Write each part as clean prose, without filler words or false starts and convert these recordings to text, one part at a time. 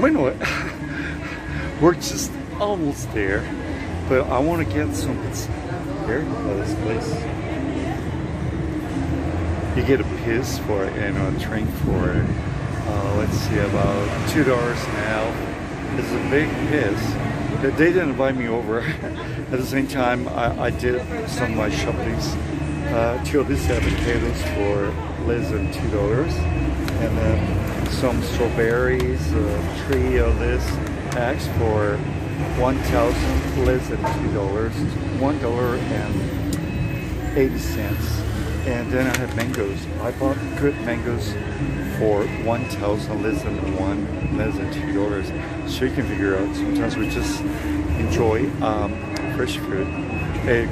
Bueno, we're just almost there, but I want to get some here by this place. You get a piss for it and a drink for it. Let's see, about $2.50. It's a big piss. They didn't invite me over. At the same time, I did some of my shoppings. Two of these avocados for less than $2, and then some strawberries, 3 of this packs for 1,000 less than $2, $1.80. And then I had mangoes. I bought good mangoes for 1,000 less than $2. So you can figure out, sometimes we just enjoy fresh fruit.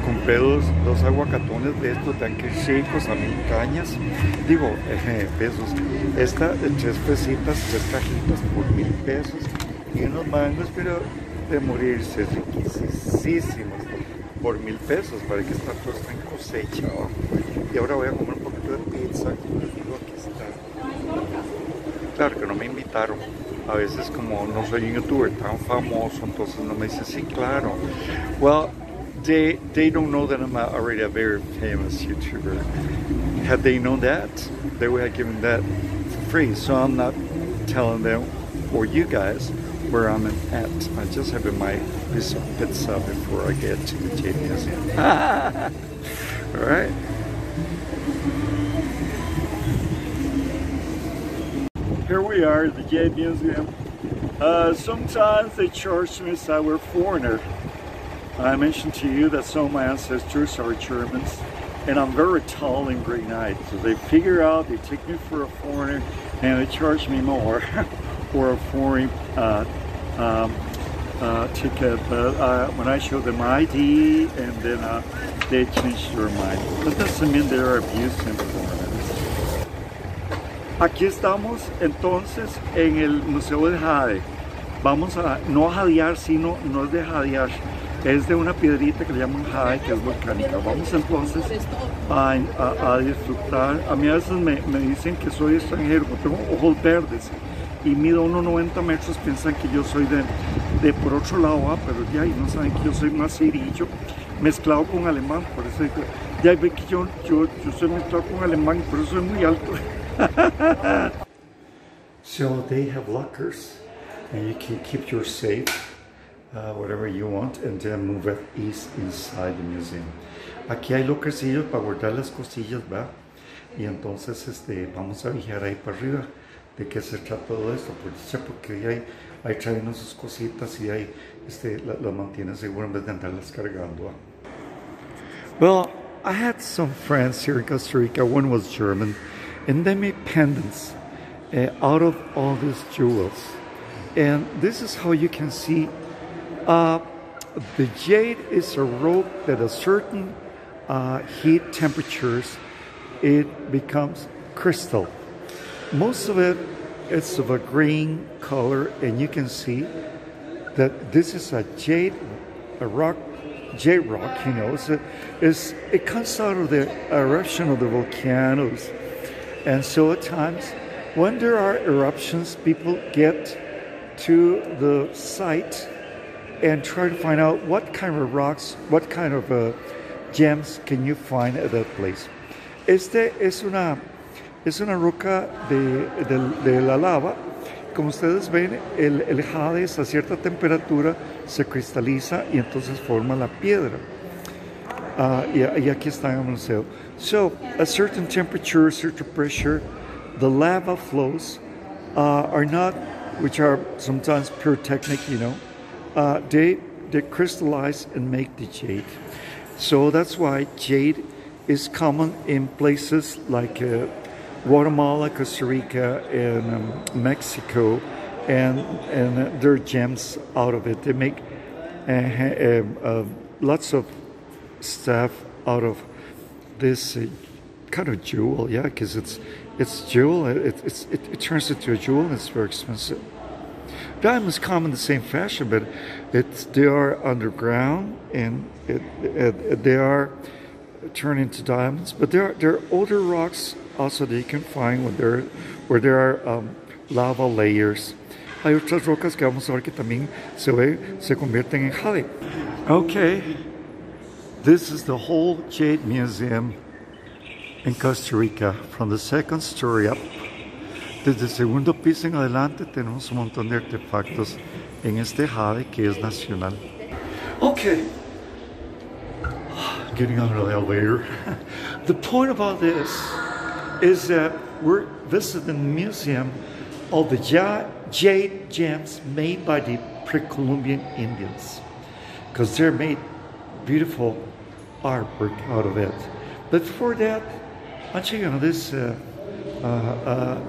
Compré dos aguacatones de estos tan que secos a 1000 cañas, digo, pesos. Esta de 3 pesitas, 3 cajitas por 1000 pesos. Y unos mangos, pero de morirse, riquísimos, por 1000 pesos, para que esta cosa en cosecha. Y ahora voy a comer un poquito de pizza, como les digo, aquí está. Claro que no me invitaron. A veces como no soy un youtuber tan famoso, entonces no me dicen, sí, claro. Well, they don't know that I'm already a very famous YouTuber. Had they known that, they would have given that for free. So I'm not telling them or you guys where I'm at. I just have my piece of pizza before I get to the Jade Museum. All right. Here we are at the Jade Museum. Sometimes they charge me as I were a foreigner. I mentioned to you that some of my ancestors are Germans, and I'm very tall and green-eyed. So they figure out, they take me for a foreigner, and they charge me more for a foreign ticket. But when I show them ID, and then they change their mind. That doesn't mean they're abusing foreigners. Aquí estamos entonces en el Museo de Jade. Vamos a no jadear, sino no es de jadear. Es de una piedrita que le llaman jade, que es volcánica. Vamos entonces a disfrutar. A mí a veces me dicen que soy extranjero, porque tengo ojos verdes y mido 1,90 metros, piensan que yo soy de por otro lado, pero ya no saben que yo soy más cirillo, mezclado con alemán, por eso digo, ya ven que yo soy mezclado con alemán, por eso soy muy alto. So they have lockers, and you can keep your safe. Whatever you want, and then move it east inside the museum. Aquí hay lokercillos para guardar las cosillas, ¿va? Y entonces vamos a viajar ahí para arriba. ¿De qué se trata todo esto? Porque ahí traen sus cositas y ahí las mantiene seguro en vez de andarlas cargando, ¿va? Well, I had some friends here in Costa Rica. One was German, and they made pendants out of all these jewels. And this is how you can see. The jade is a rope that at certain heat temperatures, it becomes crystal. Most of it is of a green color, and you can see that this is a jade rock, you know. It comes out of the eruption of the volcanoes. And so at times, when there are eruptions, people get to the site and try to find out what kind of rocks, what kind of gems can you find at that place. Es una roca de la lava. Como ustedes ven, el jade a cierta temperatura se cristaliza y entonces forma la piedra. Y aquí está en el museo. So, a certain temperature, certain pressure, the lava flows are not, which are sometimes pyrotechnic, you know. They crystallize and make the jade. So that's why jade is common in places like Guatemala, Costa Rica, and Mexico, and there are gems out of it. They make lots of stuff out of this kind of jewel, yeah, because it's jewel. It turns into a jewel, and it's very expensive. Diamonds come in the same fashion, but they are underground, and they are turned into diamonds. But there are older rocks also that you can find where there are lava layers, hay otras rocas que vamos a ver que también se convierten en jade. Okay, this is the whole Jade Museum in Costa Rica, from the second story up. Desde el segundo piso en adelante tenemos un montón de artefactos en este jade que es nacional. Okay, getting out of the elevator. The point about this is that we're visiting the museum of the jade gems made by the pre-Columbian Indians, because they're made beautiful artwork out of it. But before that, I'm checking on this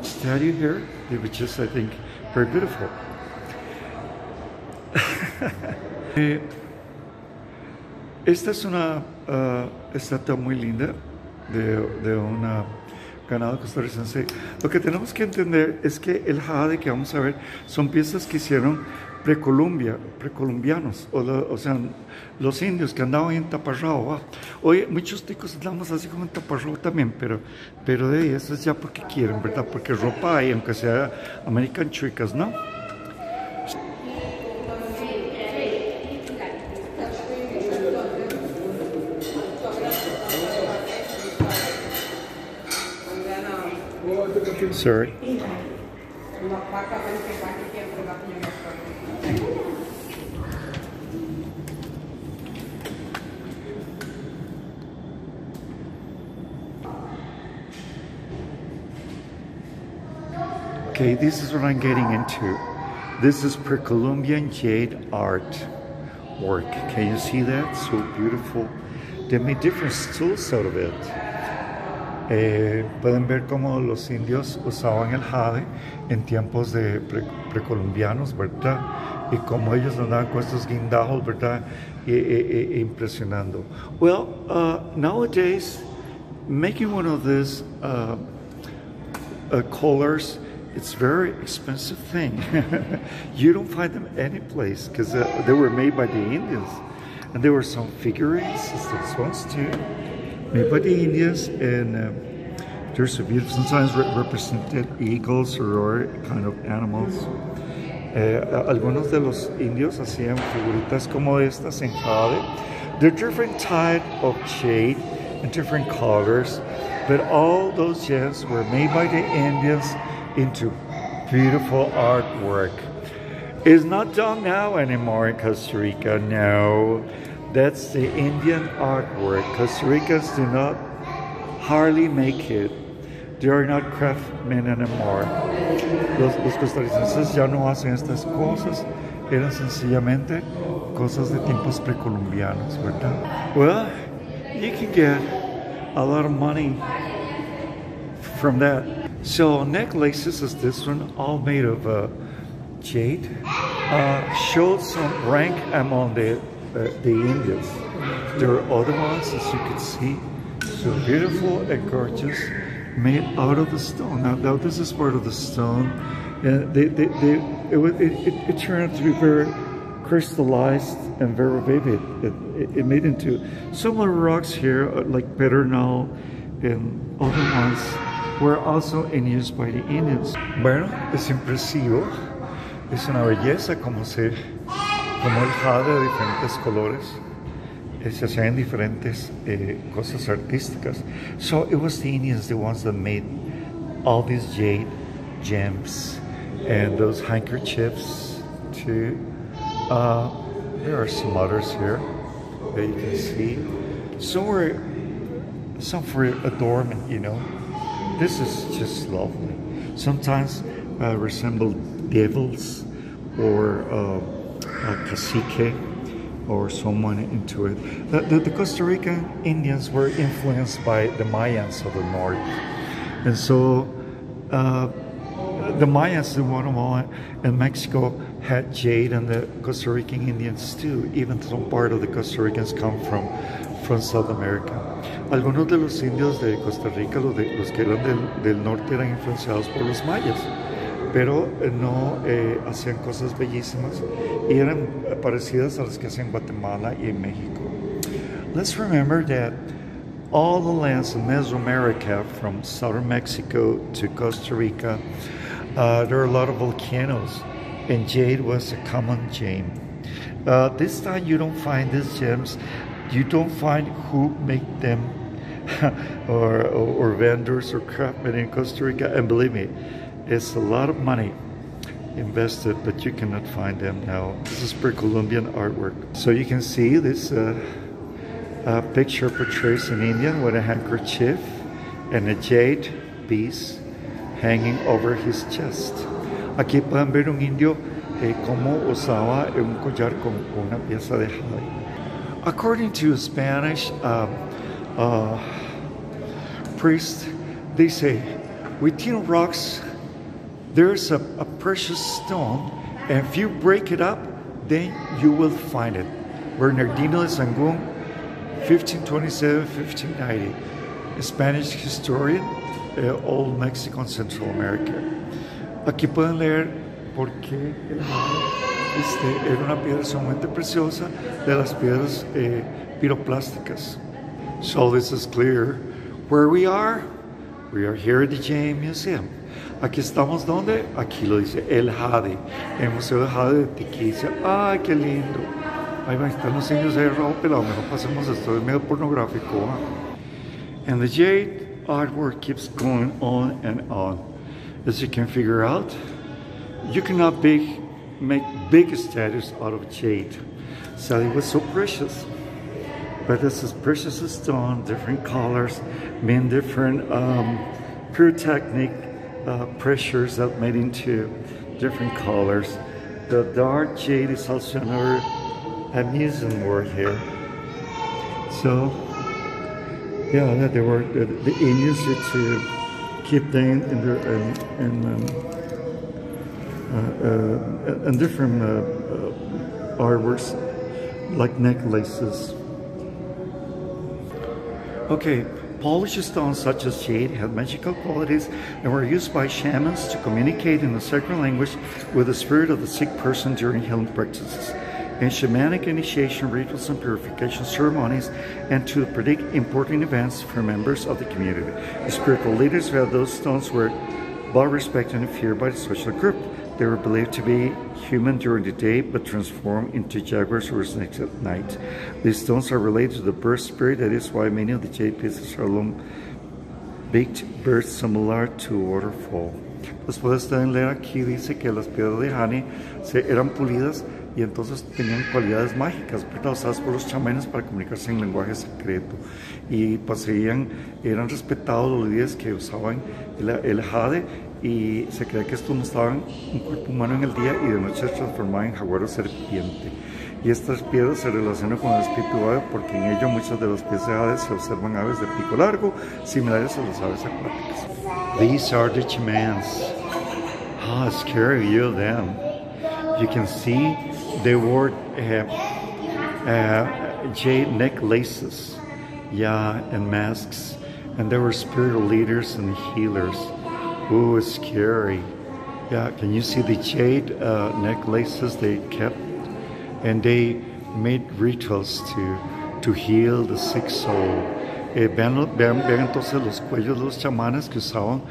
statue here, which is, I think, very beautiful. Esta es una estatua muy linda de una ganado costarricense. Lo que tenemos que entender es que el jade que vamos a ver son piezas que hicieron precolombianos, o sea, los indios que andaban en taparrabo. ¿Va? Hoy muchos ticos andamos así como en taparrabo también, pero de ahí eso es ya porque quieren, ¿verdad? Porque ropa hay, aunque sea American chicas, ¿no? Sorry. Okay, this is what I'm getting into. This is pre-Columbian jade art work. Can you see that? So beautiful. They made different stools out of it. Pueden ver cómo los indios usaban el jade en tiempos de precolombianos, ¿verdad? Y cómo ellos andaban con estos guindajos, ¿verdad? Impresionando. Well, nowadays, making one of these collars, it's a very expensive thing. You don't find them any place because they were made by the Indians. And there were some figurines, these ones too, made by the Indians, and there's a beautiful, sometimes represented eagles or kind of animals. Algunos de los indios hacían figuritas como estas en jade. They're different type of jade and different colors, but all those gems were made by the Indians into beautiful artwork. It's not done now anymore in Costa Rica, no. That's the Indian artwork. Costa Ricans do not hardly make it. They are not craftsmen anymore. Los costarricenses ya no hacen estas cosas. Eran sencillamente cosas de tiempos precolombianos, ¿verdad? Well, you can get a lot of money from that. So necklaces is this one, all made of jade, showed some rank among the Indians. There are other ones, as you can see, so beautiful and gorgeous, made out of the stone. Now this is part of the stone, and it turned out to be very crystallized and very vivid. It made into similar rocks here, like pedernal, and other ones were also in use by the Indians. Bueno, es impresivo, es una belleza como el jade de diferentes colores se hacían diferentes cosas artísticas. So it was the Indians, the ones that made all these jade gems and those handkerchiefs too. There are some others here that you can see. Some for adornment, you know. This is just lovely. Sometimes resemble devils or a cacique or someone into it. The Costa Rican Indians were influenced by the Mayans of the north. And so the Mayans in Guatemala and Mexico had jade, and the Costa Rican Indians too. Even some part of the Costa Ricans come from South America. Algunos de los indios de Costa Rica, los que eran del norte, eran influenciados por los mayas, pero no hacían cosas bellísimas y eran parecidas a las que hacen Guatemala y en México. Let's remember that all the lands in Mesoamerica, from southern Mexico to Costa Rica, there are a lot of volcanoes, and jade was a common gem. This time you don't find these gems. You don't find who make them or vendors or craftsmen in Costa Rica. And believe me, it's a lot of money invested, but you cannot find them now. This is pre-Columbian artwork. So you can see this picture portrays an Indian with a handkerchief and a jade piece hanging over his chest. Aquí pueden ver un indio cómo usaba un collar con una pieza de jade. According to a Spanish priest, they say, within rocks there's a precious stone, and if you break it up, then you will find it. Bernardino de Sahagún, 1527-1590, a Spanish historian, Old Mexico and Central America. Aquí pueden leer por qué el jade era una piedra sumamente preciosa de las piedras piroplásticas. So this is clear. Where we are here at the Jade Museum. Aquí estamos donde, aquí lo dice, el jade, el Museo de Jade de Tico. Dice, ay, qué lindo. Ahí van a estar los indios ahí rojo pelado, mejor pasemos esto, es medio pornográfico. And the jade artwork keeps going on and on. As you can figure out, you cannot make big statues out of jade. So it was so precious. But this is precious stone, different colors, mean different pyrotechnic pressures that made into different colors. The dark jade is also another amusing word here. So, yeah, they were the Indians used to keep them in different artworks like necklaces. Okay, polished stones such as jade had magical qualities and were used by shamans to communicate in a sacred language with the spirit of the sick person during healing practices, in shamanic initiation rituals and purification ceremonies, and to predict important events for members of the community. The spiritual leaders who had those stones were well respected and feared by the social group. They were believed to be human during the day, but transformed into jaguars or snakes at night. These stones are related to the bird spirit. That is why many of the jade pieces are long-beaked birds similar to a waterfall. Después de leer aquí dice que las piedras de jade eran pulidas y entonces tenían cualidades mágicas, usadas por los chamanes para comunicarse en lenguaje secreto. Y poseían, eran respetados los líderes que usaban el jade, y se cree que estos mostraban un cuerpo humano en el día y de noche se transformaban en jaguar o serpiente. Y estas piedras se relacionan con el espíritu ave porque en ello muchas de las piezas de jade se observan aves de pico largo, similares a las aves acuáticas. These are the chamans. How scary view of them. You can see they wore jade necklaces, yeah, and masks, and they were spiritual leaders and healers. Ooh, it's scary. Yeah, can you see the jade necklaces they kept? And they made rituals to heal the sick soul. Vean entonces los cuellos de los chamanes que usaban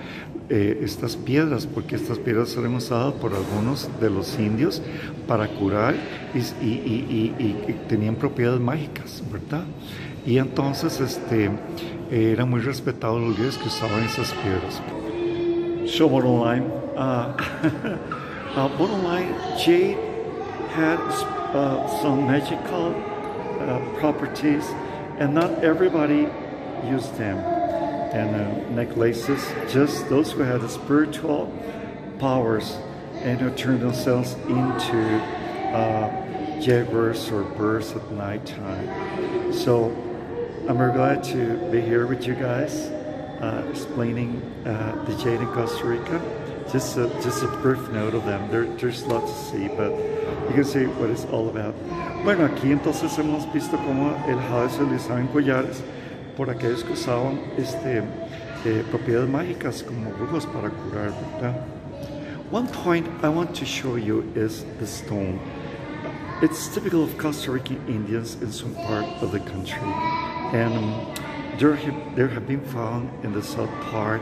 estas piedras, porque estas piedras eran usadas por algunos de los indios para curar y tenían propiedades mágicas, ¿verdad? Y entonces eran muy respetados los líderes que usaban esas piedras. So bottom line, jade had some magical properties, and not everybody used them. And necklaces, just those who had the spiritual powers and who turned themselves into jaguars or birds at night time. So I'm very glad to be here with you guys. Explaining the jade in Costa Rica. Just a brief note of them. There's lots to see, but you can see what it's all about. Bueno, aquí entonces hemos visto cómo el jade se utilizaba en collares por aquellos que usaban propiedades mágicas como brujos para curar, ¿verdad? One point I want to show you is the stone. It's typical of Costa Rican Indians in some part of the country, and there have been found in the south part,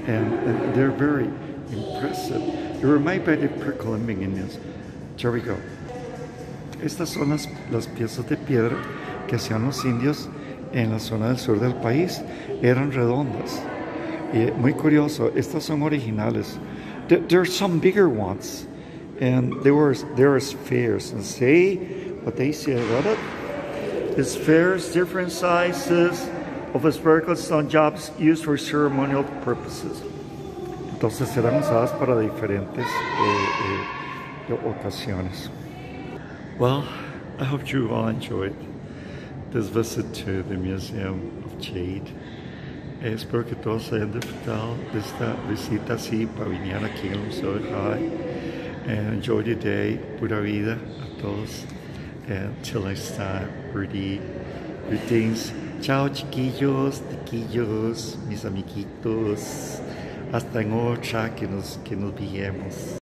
and they're very impressive. It reminds me of pre-Columbian Indians. Here we go. Estas son las piezas de piedra que hacían los indios en la zona del sur del país. Eran redondas. Y muy curioso, estas son originales. There are some bigger ones, and they were spheres. And say what they say about it. Spheres, different sizes of spherical stone jobs used for ceremonial purposes. Entonces eran usadas para diferentes ocasiones. Well, I hope you all enjoyed this visit to the Museum of Jade. Espero que todos hayan disfrutado de esta visita así para venir aquí al Museo de Jade. And enjoy the day. Pura vida a todos. And till next time, greetings. Chao chiquillos, tiquillos, mis amiguitos. Hasta en otra que nos veamos.